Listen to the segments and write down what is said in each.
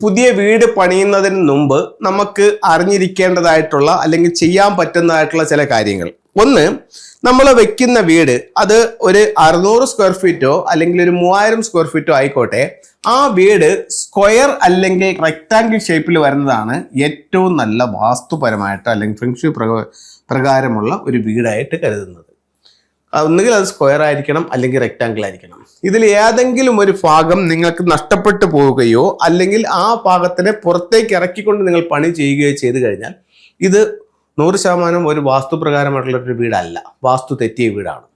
പുതിയ വീട് പണിയുന്നതിന് മുമ്പ് നമുക്ക് അറിഞ്ഞിരിക്കേണ്ടതായിട്ടുള്ള അല്ലെങ്കിൽ ചെയ്യാൻ പറ്റുന്നതായിട്ടുള്ള ചില കാര്യങ്ങൾ. ഒന്ന്, നമ്മൾ വെക്കുന്ന വീട് അത് ഒരു 600 സ്ക്വയർ ഫീറ്റോ അല്ലെങ്കിൽ ഒരു 3000 സ്ക്വയർ ഫീറ്റോ ആയിക്കോട്ടെ, ആ വീട് സ്ക്വയർ അല്ലെങ്കിൽ റെക്ടാങ്കിൾ ഷേപ്പിൽ വരുന്നതാണ് ഏറ്റവും നല്ല വാസ്തുപരമായിട്ട് അല്ലെങ്കിൽ ഫെങ്ഷു പ്രകാരമുള്ള ഒരു വീടായിട്ട് കരുതുന്നത്. ഒന്നുകിൽ അത് സ്ക്വയർ ആയിരിക്കണം അല്ലെങ്കിൽ റെക്ടാങ്കിൾ ആയിരിക്കണം. ഇതിൽ ഏതെങ്കിലും ഒരു ഭാഗം നിങ്ങൾക്ക് നഷ്ടപ്പെട്ടു പോവുകയോ അല്ലെങ്കിൽ ആ ഭാഗത്തിനെ പുറത്തേക്ക് ഇറക്കിക്കൊണ്ട് നിങ്ങൾ പണി ചെയ്യുകയോ ചെയ്തു കഴിഞ്ഞാൽ ഇത് 100% ഒരു വാസ്തുപ്രകാരമായിട്ടുള്ള ഒരു വീടല്ല, വാസ്തു തെറ്റിയ വീടാണ്.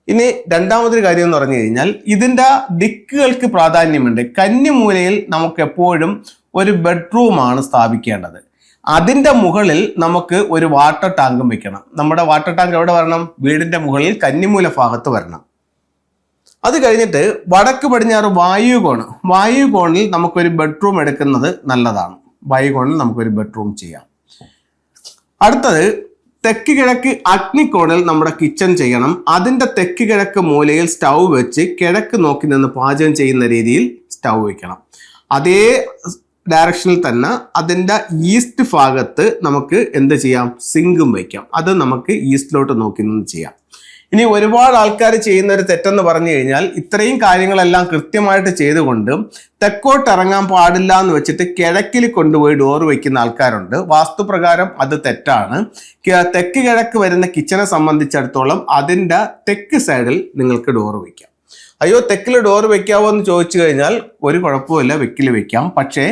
ഇനി രണ്ടാമതൊരു കാര്യം എന്ന് പറഞ്ഞു കഴിഞ്ഞാൽ ഇതിൻ്റെ ദിക്കുകൾക്ക് പ്രാധാന്യമുണ്ട്. കന്നിമൂലയിൽ നമുക്ക് എപ്പോഴും ഒരു ബെഡ്റൂമാണ് സ്ഥാപിക്കേണ്ടത്. അതിൻ്റെ മുകളിൽ നമുക്ക് ഒരു വാട്ടർ ടാങ്കും വെക്കണം. നമ്മുടെ വാട്ടർ ടാങ്ക് എവിടെ വരണം? വീടിൻ്റെ മുകളിൽ കന്നിമൂല ഭാഗത്ത് വരണം. അത് കഴിഞ്ഞിട്ട് വടക്ക് പടിഞ്ഞാറ് വായുകോണിൽ നമുക്കൊരു ബെഡ്റൂം എടുക്കുന്നത് നല്ലതാണ്. വായുകോണിൽ നമുക്കൊരു ബെഡ്റൂം ചെയ്യാം. അടുത്തത് തെക്ക് കിഴക്ക് അഗ്നിക്കോണിൽ നമ്മുടെ കിച്ചൺ ചെയ്യണം. അതിൻ്റെ തെക്ക് കിഴക്ക് മൂലയിൽ സ്റ്റൗ വെച്ച് കിഴക്ക് നോക്കി നിന്ന് പാചകം ചെയ്യുന്ന രീതിയിൽ സ്റ്റൗ വെക്കണം. അതേ ഡയറക്ഷനിൽ തന്നെ അതിൻ്റെ ഈസ്റ്റ് ഭാഗത്ത് നമുക്ക് എന്ത് ചെയ്യാം? സിങ്കും വയ്ക്കാം. അത് നമുക്ക് ഈസ്റ്റിലോട്ട് നോക്കി നിന്ന് ചെയ്യാം. ഇനി ഒരുപാട് ആൾക്കാർ ചെയ്യുന്ന ഒരു തെറ്റെന്ന് പറഞ്ഞു കഴിഞ്ഞാൽ ഇത്രയും കാര്യങ്ങളെല്ലാം കൃത്യമായിട്ട് ചെയ്തുകൊണ്ട് തെക്കോട്ട് ഇറങ്ങാൻ പാടില്ല എന്ന് വെച്ചിട്ട് കിഴക്കിൽ കൊണ്ടുപോയി ഡോർ വയ്ക്കുന്ന ആൾക്കാരുണ്ട്. വാസ്തുപ്രകാരം അത് തെറ്റാണ്. തെക്ക് കിഴക്ക് വരുന്ന കിച്ചനെ സംബന്ധിച്ചിടത്തോളം അതിൻ്റെ തെക്ക് സൈഡിൽ നിങ്ങൾക്ക് ഡോർ വയ്ക്കാം. അയ്യോ, തെക്കിൽ ഡോർ വെക്കാവോ എന്ന് ചോദിച്ചു കഴിഞ്ഞാൽ ഒരു കുഴപ്പമില്ല, വെക്കിൽ വെക്കാം. പക്ഷേ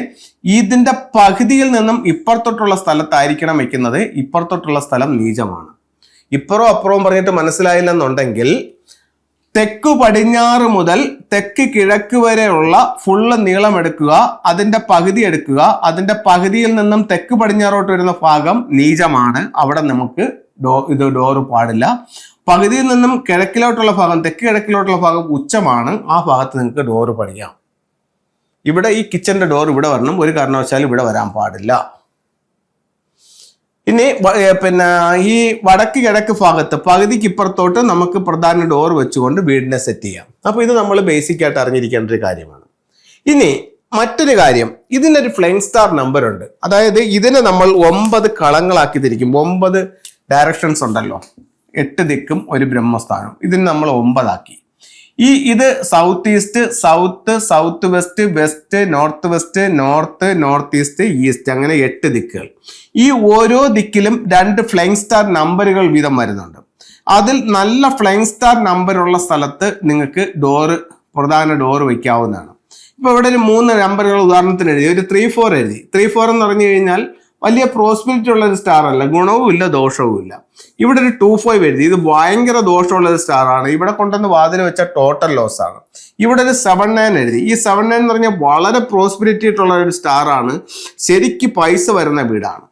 ഇതിൻ്റെ പകുതിയിൽ നിന്നും ഇപ്പുറത്തോട്ടുള്ള സ്ഥലത്തായിരിക്കണം വെക്കുന്നത്. ഇപ്പുറത്തോട്ടുള്ള സ്ഥലം നീചമാണ്. ഇപ്പുറവും അപ്പുറവും പറഞ്ഞിട്ട് മനസ്സിലായില്ലെന്നുണ്ടെങ്കിൽ തെക്ക് പടിഞ്ഞാറ് മുതൽ തെക്ക് കിഴക്ക് വരെയുള്ള ഫുള്ള് നീളം എടുക്കുക, അതിൻ്റെ പകുതി എടുക്കുക. അതിൻ്റെ പകുതിയിൽ നിന്നും തെക്ക് പടിഞ്ഞാറോട്ട് വരുന്ന ഭാഗം നീചമാണ്. അവിടെ നമുക്ക് ഡോറ് പാടില്ല. പകുതിയിൽ നിന്നും കിഴക്കിലോട്ടുള്ള ഭാഗം, തെക്ക് കിഴക്കിലോട്ടുള്ള ഭാഗം ഉച്ചമാണ്. ആ ഭാഗത്ത് നിങ്ങൾക്ക് ഡോറ് പണിയാം. ഇവിടെ ഈ കിച്ചന്റെ ഡോർ ഇവിടെ വരണം, ഒരു കാരണവശാലും ഇവിടെ വരാൻ പാടില്ല. ഇനി ഈ വടക്ക് കിഴക്ക് ഭാഗത്ത് പകുതിക്ക് ഇപ്പുറത്തോട്ട് നമുക്ക് പ്രധാന ഡോർ വെച്ചുകൊണ്ട് വീടിനെ സെറ്റ് ചെയ്യാം. അപ്പോൾ ഇത് നമ്മൾ ബേസിക് ആയിട്ട് അറിഞ്ഞിരിക്കേണ്ട ഒരു കാര്യമാണ്. ഇനി മറ്റൊരു കാര്യം, ഇതിനൊരു ഫ്ലെയിം സ്റ്റാർ നമ്പർ ഉണ്ട്. അതായത് ഇതിനെ നമ്മൾ 9 കളങ്ങളാക്കി തിരിക്കും. 9 ഡയറക്ഷൻസ് ഉണ്ടല്ലോ, 8 ദിക്കും ഒരു ബ്രഹ്മസ്ഥാനം. ഇതിന് നമ്മൾ 9 ആക്കി. ഇത് south east, south west, west, north west, north east, east, അങ്ങനെ 8 ദിക്കുകൾ. ഈ ഓരോ ദിക്കിലും 2 ഫ്ലൈങ് സ്റ്റാർ നമ്പറുകൾ വീതം വരുന്നുണ്ട്. അതിൽ നല്ല ഫ്ലൈങ് സ്റ്റാർ നമ്പറുള്ള സ്ഥലത്ത് നിങ്ങൾക്ക് പ്രധാന ഡോറ് വയ്ക്കാവുന്നതാണ്. ഇപ്പൊ ഇവിടെ ഒരു 3 നമ്പറുകൾ ഉദാഹരണത്തിന് എഴുതി, ഒരു 3-4 എഴുതി. 3-4 എന്ന് പറഞ്ഞു കഴിഞ്ഞാൽ വലിയ പ്രോസ്പെരിറ്റി ഉള്ള ഒരു സ്റ്റാർ അല്ല, ഗുണവും ഇല്ല ദോഷവും ഇല്ല. ഇവിടെ ഒരു 2-5 എഴുതി, ഇത് ഭയങ്കര ദോഷമുള്ള ഒരു സ്റ്റാർ ആണ്. ഇവിടെ കൊണ്ടുവന്ന് വാതിൽ വെച്ച ടോട്ടൽ ലോസ് ആണ്. ഇവിടെ ഒരു 7-9 എഴുതി. ഈ 7-9 എന്ന് പറഞ്ഞാൽ വളരെ പ്രോസ്പെരിറ്റി ആയിട്ടുള്ള ഒരു സ്റ്റാർ ആണ്. ശരിക്ക് പൈസ വരുന്ന വീടാണ്.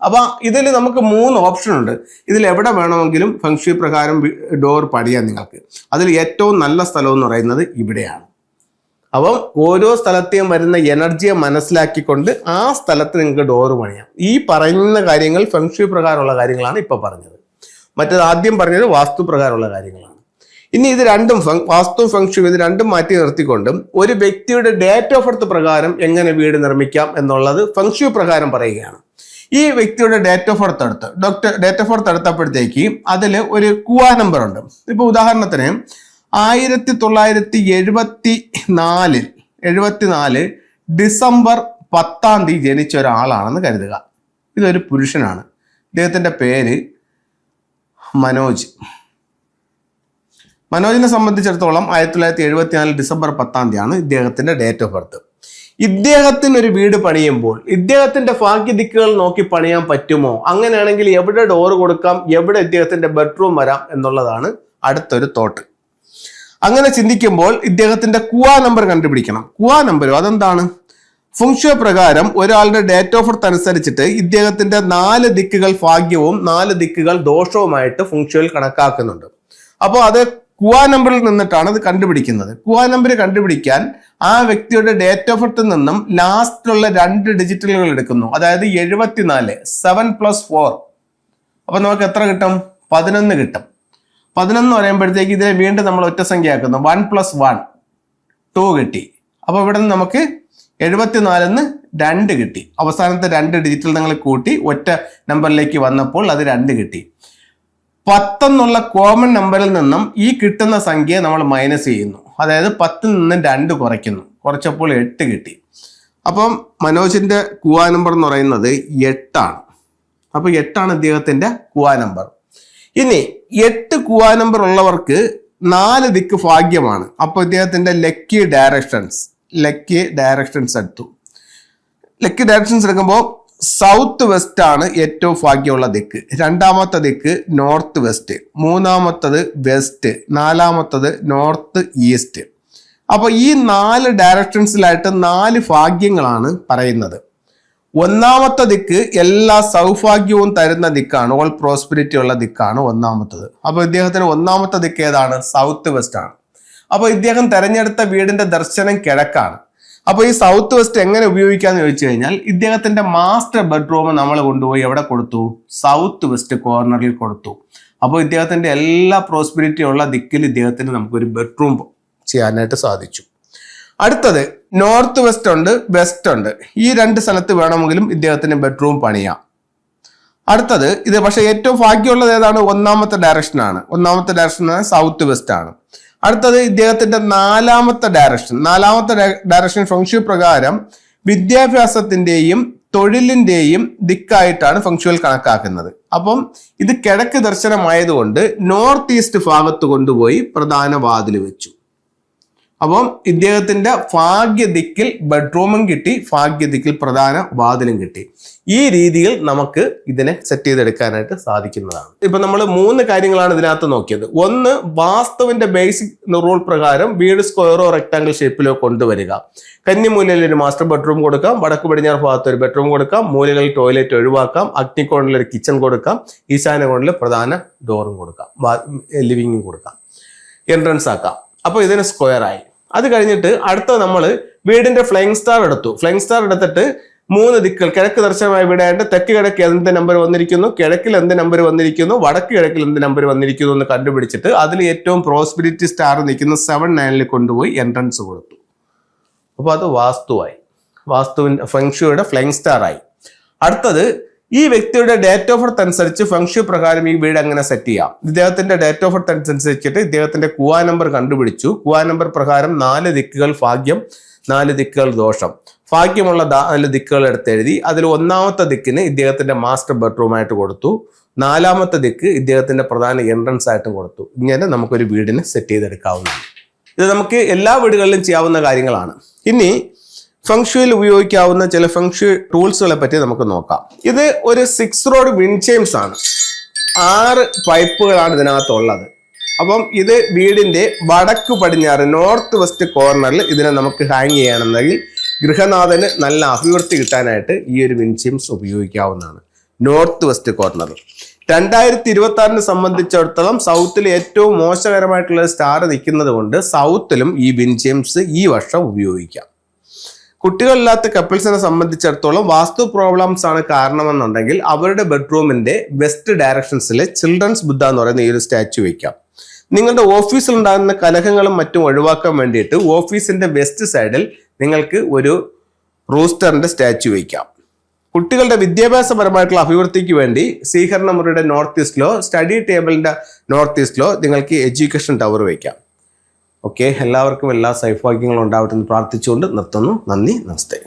അപ്പൊ ഇതിൽ നമുക്ക് 3 ഓപ്ഷൻ ഉണ്ട്. ഇതിൽ എവിടെ വേണമെങ്കിലും ഫെങ്ഷി പ്രകാരം ഡോർ പണിയാൻ നിങ്ങൾക്ക്. അതിൽ ഏറ്റവും നല്ല സ്ഥലം എന്ന് പറയുന്നത് ഇവിടെയാണ്. അപ്പം ഓരോ സ്ഥലത്തെയും വരുന്ന എനർജിയെ മനസ്സിലാക്കിക്കൊണ്ട് ആ സ്ഥലത്ത് നിങ്ങൾക്ക് ഡോറ് പണിയാം. ഈ പറയുന്ന കാര്യങ്ങൾ ഫെങ്ഷി പ്രകാരമുള്ള കാര്യങ്ങളാണ് ഇപ്പൊ പറഞ്ഞത്. മറ്റേത് ആദ്യം പറഞ്ഞത് വാസ്തു പ്രകാരമുള്ള കാര്യങ്ങളാണ്. ഇനി ഇത് രണ്ടും വാസ്തു ഫെങ്ഷി ഇത് രണ്ടും മാറ്റി നിർത്തിക്കൊണ്ടും ഒരു വ്യക്തിയുടെ ഡേറ്റ് ഓഫ് ബർത്ത് പ്രകാരം എങ്ങനെ വീട് നിർമ്മിക്കാം എന്നുള്ളത് ഫെങ്ഷി പ്രകാരം പറയുകയാണ്. ഈ വ്യക്തിയുടെ ഡേറ്റ് ഓഫ് ബർത്ത് എടുത്തപ്പോഴത്തേക്ക് അതിൽ ഒരു കുവാ നമ്പർ ഉണ്ട്. ഇപ്പൊ ഉദാഹരണത്തിന് 1974 ഡിസംബർ 10 ജനിച്ച ഒരാളാണെന്ന് കരുതുക. ഇതൊരു പുരുഷനാണ്. ഇദ്ദേഹത്തിന്റെ പേര് മനോജ്. മനോജിനെ സംബന്ധിച്ചിടത്തോളം 1974 ഡിസംബർ 10 ഇദ്ദേഹത്തിന്റെ ഡേറ്റ് ഓഫ് ബർത്ത്. ഇദ്ദേഹത്തിന് ഒരു വീട് പണിയുമ്പോൾ ഇദ്ദേഹത്തിന്റെ ഭാഗ്യദിക്കുകൾ നോക്കി പണിയാൻ പറ്റുമോ? അങ്ങനെയാണെങ്കിൽ എവിടെ ഡോറ് കൊടുക്കാം, എവിടെ ഇദ്ദേഹത്തിന്റെ ബെഡ്റൂം വരാം എന്നുള്ളതാണ് അടുത്തൊരു തോട്ട്. അങ്ങനെ ചിന്തിക്കുമ്പോൾ ഇദ്ദേഹത്തിന്റെ കുവാ നമ്പർ കണ്ടുപിടിക്കണം. കുവാ നമ്പരോ അതെന്താണ്? ഫെങ്ഷി പ്രകാരം ഒരാളുടെ ഡേറ്റ് ഓഫ് ബർത്ത് അനുസരിച്ചിട്ട് ഇദ്ദേഹത്തിന്റെ 4 ദിക്കുകൾ ഭാഗ്യവും 4 ദിക്കുകൾ ദോഷവുമായിട്ട് ഫെങ്ഷിയിൽ കണക്കാക്കുന്നുണ്ട്. അപ്പോൾ അത് കുവാ നമ്പറിൽ നിന്നിട്ടാണ് അത് കണ്ടുപിടിക്കുന്നത്. കുവാ നമ്പർ കണ്ടുപിടിക്കാൻ ആ വ്യക്തിയുടെ ഡേറ്റ് ഓഫ് ബർത്തിൽ നിന്നും ലാസ്റ്റിലുള്ള 2 ഡിജിറ്റുകൾ എടുക്കുന്നു. അതായത് 74, 7+4. അപ്പൊ നമുക്ക് എത്ര കിട്ടും? 11 കിട്ടും. 11 പറയുമ്പോഴത്തേക്ക് ഇതിനെ വീണ്ടും നമ്മൾ ഒറ്റ സംഖ്യ ആക്കുന്നു. 1+1 2 കിട്ടി. അപ്പൊ ഇവിടെ നിന്ന് നമുക്ക് 74 2 കിട്ടി. അവസാനത്തെ 2 ഡിജിറ്റിൽ നിങ്ങൾ കൂട്ടി ഒറ്റ നമ്പറിലേക്ക് വന്നപ്പോൾ അത് 2 കിട്ടി. 10 എന്നുള്ള കോമൺ നമ്പറിൽ നിന്നും ഈ കിട്ടുന്ന സംഖ്യ നമ്മൾ മൈനസ് ചെയ്യുന്നു. അതായത് 10ൽ നിന്നും 2 കുറയ്ക്കുന്നു. കുറച്ചപ്പോൾ 8 കിട്ടി. അപ്പം മനോജിന്റെ കുവാ നമ്പർ എന്ന് പറയുന്നത് 8 ആണ്. അപ്പൊ 8 ആണ് ഇദ്ദേഹത്തിന്റെ കുവാ നമ്പർ. ഇനി 8 കുവാ നമ്പർ ഉള്ളവർക്ക് 4 ദിക്ക് ഭാഗ്യമാണ്. അപ്പൊ ഇദ്ദേഹത്തിന്റെ ലക്കി ഡയറക്ഷൻസ് എടുത്തു. ലക്കി ഡയറക്ഷൻസ് എടുക്കുമ്പോൾ സൗത്ത് വെസ്റ്റ് ആണ് ഏറ്റവും ഭാഗ്യമുള്ള ദിക്ക്. രണ്ടാമത്തെ ദിക്ക് നോർത്ത് വെസ്റ്റ്, മൂന്നാമത്തത് വെസ്റ്റ്, നാലാമത്തത് നോർത്ത് ഈസ്റ്റ്. അപ്പൊ ഈ 4 ഡയറക്ഷൻസിലായിട്ട് 4 ഭാഗ്യങ്ങളാണ് പറയുന്നത്. ഒന്നാമത്തെ ദിക്ക് എല്ലാ സൗഭാഗ്യവും തരുന്ന ദിക്കാണ്, ഓൾ പ്രോസ്പെരിറ്റി ഉള്ള ദിക്കാണ് ഒന്നാമത്തത്. അപ്പൊ ഇദ്ദേഹത്തിന് ഒന്നാമത്തെ ദിക്ക് ഏതാണ്? സൗത്ത് വെസ്റ്റ് ആണ്. അപ്പൊ ഇദ്ദേഹം തെരഞ്ഞെടുത്ത വീടിന്റെ ദർശനം കിഴക്കാണ്. അപ്പൊ ഈ സൗത്ത് വെസ്റ്റ് എങ്ങനെ ഉപയോഗിക്കാന്ന് ചോദിച്ചു കഴിഞ്ഞാൽ ഇദ്ദേഹത്തിന്റെ മാസ്റ്റർ ബെഡ്റൂം നമ്മൾ കൊണ്ടുപോയി എവിടെ കൊടുത്തു? സൗത്ത് വെസ്റ്റ് കോർണറിൽ കൊടുത്തു. അപ്പോൾ ഇദ്ദേഹത്തിന്റെ എല്ലാ പ്രോസ്പെരിറ്റി ഉള്ള ദിക്കിൽ ഇദ്ദേഹത്തിന് നമുക്കൊരു ബെഡ്റൂം ചെയ്യാനായിട്ട് സാധിച്ചു. അടുത്തത് നോർത്ത് വെസ്റ്റ് ഉണ്ട്, വെസ്റ്റ് ഉണ്ട്. ഈ 2 സ്ഥലത്ത് വേണമെങ്കിലും ഇദ്ദേഹത്തിന് ബെഡ്റൂം പണിയാം. അടുത്തത് ഇത് പക്ഷെ ഏറ്റവും ഭാഗ്യമുള്ളത് ഏതാണ്? ഒന്നാമത്തെ ഡയറക്ഷനാണ്. ഒന്നാമത്തെ ഡയറക്ഷൻ സൗത്ത് വെസ്റ്റ് ആണ്. അടുത്തത് ഇദ്ദേഹത്തിന്റെ നാലാമത്തെ ഡയറക്ഷൻ ഫംഗ്ഷൻ പ്രകാരം വിദ്യാഭ്യാസത്തിന്റെയും തൊഴിലിന്റെയും ദിക്കായിട്ടാണ് ഫംഗ്ഷുവൽ കണക്കാക്കുന്നത്. അപ്പം ഇത് കിഴക്ക് ദർശനമായതുകൊണ്ട് നോർത്ത് ഈസ്റ്റ് ഭാഗത്ത് കൊണ്ടുപോയി പ്രധാന വാതിൽ വെച്ചു. അപ്പം ഇദ്ദേഹത്തിന്റെ ഭാഗ്യ ദിക്കിൽ ബെഡ്റൂമും കിട്ടി, ഭാഗ്യ ദിക്കിൽ പ്രധാന വാതിലും കിട്ടി. ഈ രീതിയിൽ നമുക്ക് ഇതിനെ സെറ്റ് ചെയ്തെടുക്കാനായിട്ട് സാധിക്കുന്നതാണ്. ഇപ്പൊ നമ്മൾ 3 കാര്യങ്ങളാണ് ഇതിനകത്ത് നോക്കിയത്. ഒന്ന്, വാസ്തുവിന്റെ ബേസിക് റൂൾ പ്രകാരം വീട് സ്ക്വയറോ റെക്ടാങ്കിൾ ഷേപ്പിലോ കൊണ്ടുവരിക. കന്നിമൂലയിൽ ഒരു മാസ്റ്റർ ബെഡ്റൂം കൊടുക്കാം, വടക്ക് പടിഞ്ഞാറ് ഭാഗത്ത് ഒരു ബെഡ്റൂം കൊടുക്കാം, മൂലകളിൽ ടോയ്ലറ്റ് ഒഴിവാക്കാം, അഗ്നികോണിൽ ഒരു കിച്ചൺ കൊടുക്കാം, ഈശാന കോണിൽ പ്രധാന ഡോറും കൊടുക്കാം, ലിവിംഗും കൊടുക്കാം, എൻട്രൻസ് ആക്കാം. അപ്പൊ ഇതിന് സ്ക്വയർ ആയി. അത് കഴിഞ്ഞിട്ട് അടുത്ത നമ്മൾ വീടിന്റെ ഫ്ലൈങ് സ്റ്റാർ എടുത്തു. ഫ്ലൈങ് സ്റ്റാർ എടുത്തിട്ട് 3 ദിക്കുകൾ, കിഴക്ക് ദർശനമായ വീടായിട്ട് തെക്ക് കിഴക്ക് എന്ത് നമ്പർ വന്നിരിക്കുന്നു, കിഴക്കിൽ എന്ത് നമ്പർ വന്നിരിക്കുന്നു, വടക്ക് കിഴക്കിൽ എന്ത് നമ്പർ വന്നിരിക്കുന്നു എന്ന് കണ്ടുപിടിച്ചിട്ട് അതിൽ ഏറ്റവും പ്രോസ്പെരിറ്റി സ്റ്റാർ നിൽക്കുന്ന 7, 9 കൊണ്ടുപോയി എൻട്രൻസ് കൊടുത്തു. അപ്പൊ അത് വാസ്തുവായി, വാസ്തുവിന്റെ ഫെങ്ഷുയുടെ ഫ്ലൈങ് സ്റ്റാർ ആയി. അടുത്തത് ഈ വ്യക്തിയുടെ ഡേറ്റ് ഓഫ് ബർത്ത് അനുസരിച്ച് ഫംഗ്ഷു പ്രകാരം ഈ വീട് എങ്ങനെ സെറ്റ് ചെയ്യാം. ഇദ്ദേഹത്തിന്റെ ഡേറ്റ് ഓഫ് ബർത്ത് അനുസരിച്ചിട്ട് ഇദ്ദേഹത്തിന്റെ കുവാ നമ്പർ കണ്ടുപിടിച്ചു. കുവാ നമ്പർ പ്രകാരം 4 ദിക്കുകൾ ഭാഗ്യം, 4 ദിക്കുകൾ ദോഷം. ഭാഗ്യമുള്ള 4 ദിക്കുകൾ എടുത്തെഴുതി. അതിൽ ഒന്നാമത്തെ ദിക്കിന് ഇദ്ദേഹത്തിന്റെ മാസ്റ്റർ ബെഡ്റൂം ആയിട്ട് കൊടുത്തു. 4ാമത്തെ ദിക്ക് ഇദ്ദേഹത്തിന്റെ പ്രധാന എൻട്രൻസ് ആയിട്ടും കൊടുത്തു. ഇങ്ങനെ നമുക്കൊരു വീടിന് സെറ്റ് ചെയ്തെടുക്കാവുന്നതാണ്. ഇത് നമുക്ക് എല്ലാ വീടുകളിലും ചെയ്യാവുന്ന കാര്യങ്ങളാണ്. ഇനി ഫംഗ്ഷുവിൽ ഉപയോഗിക്കാവുന്ന ചില ഫംഗ്ഷു ടൂൾസുകളെ പറ്റി നമുക്ക് നോക്കാം. ഇത് ഒരു 6 റോഡ് വിൻഡ്ചെയിംസ് ആണ്. 6 പൈപ്പുകളാണ് ഇതിനകത്തുള്ളത്. അപ്പം ഇത് വീടിന്റെ വടക്ക് പടിഞ്ഞാറ് നോർത്ത് വെസ്റ്റ് കോർണറിൽ ഇതിനെ നമുക്ക് ഹാങ് ചെയ്യണമെന്നെങ്കിൽ ഗൃഹനാഥന് നല്ല അഭിവൃദ്ധി കിട്ടാനായിട്ട് ഈ ഒരു വിൻഡ്ചെയിംസ് ഉപയോഗിക്കാവുന്നതാണ്. നോർത്ത് വെസ്റ്റ് കോർണറിൽ 2026 സംബന്ധിച്ചിടത്തോളം സൗത്തിൽ ഏറ്റവും മോശകരമായിട്ടുള്ള സ്റ്റാർ നിൽക്കുന്നത് കൊണ്ട് സൗത്തിലും ഈ വിൻഡ്ചെയിംസ് ഈ വർഷം ഉപയോഗിക്കാം. കുട്ടികളില്ലാത്ത കപ്പിൾസിനെ സംബന്ധിച്ചിടത്തോളം വാസ്തു പ്രോബ്ലംസ് ആണ് കാരണമെന്നുണ്ടെങ്കിൽ അവരുടെ ബെഡ്റൂമിന്റെ വെസ്റ്റ് ഡയറക്ഷൻസിൽ ചിൽഡ്രൻസ് ബുദ്ധ എന്ന് പറയുന്ന ഈ ഒരു സ്റ്റാച്ചു വയ്ക്കാം. നിങ്ങളുടെ ഓഫീസിൽ ഉണ്ടാകുന്ന കലഹങ്ങളും മറ്റും ഒഴിവാക്കാൻ വേണ്ടിയിട്ട് ഓഫീസിന്റെ വെസ്റ്റ് സൈഡിൽ നിങ്ങൾക്ക് ഒരു റൂസ്റ്ററിന്റെ സ്റ്റാച്ചു വയ്ക്കാം. കുട്ടികളുടെ വിദ്യാഭ്യാസപരമായിട്ടുള്ള അഭിവൃദ്ധിക്ക് വേണ്ടി സ്വീകരണ മുറിയുടെ നോർത്ത് ഈസ്റ്റിലോ സ്റ്റഡി ടേബിളിന്റെ നോർത്ത് ഈസ്റ്റിലോ നിങ്ങൾക്ക് എഡ്യൂക്കേഷൻ ടവർ വയ്ക്കാം. ഓക്കെ, എല്ലാവർക്കും എല്ലാ സൗഭാഗ്യങ്ങളും ഉണ്ടാവട്ടെ എന്ന് പ്രാർത്ഥിച്ചുകൊണ്ട് നിർത്തുന്നു. നന്ദി, നമസ്തേ.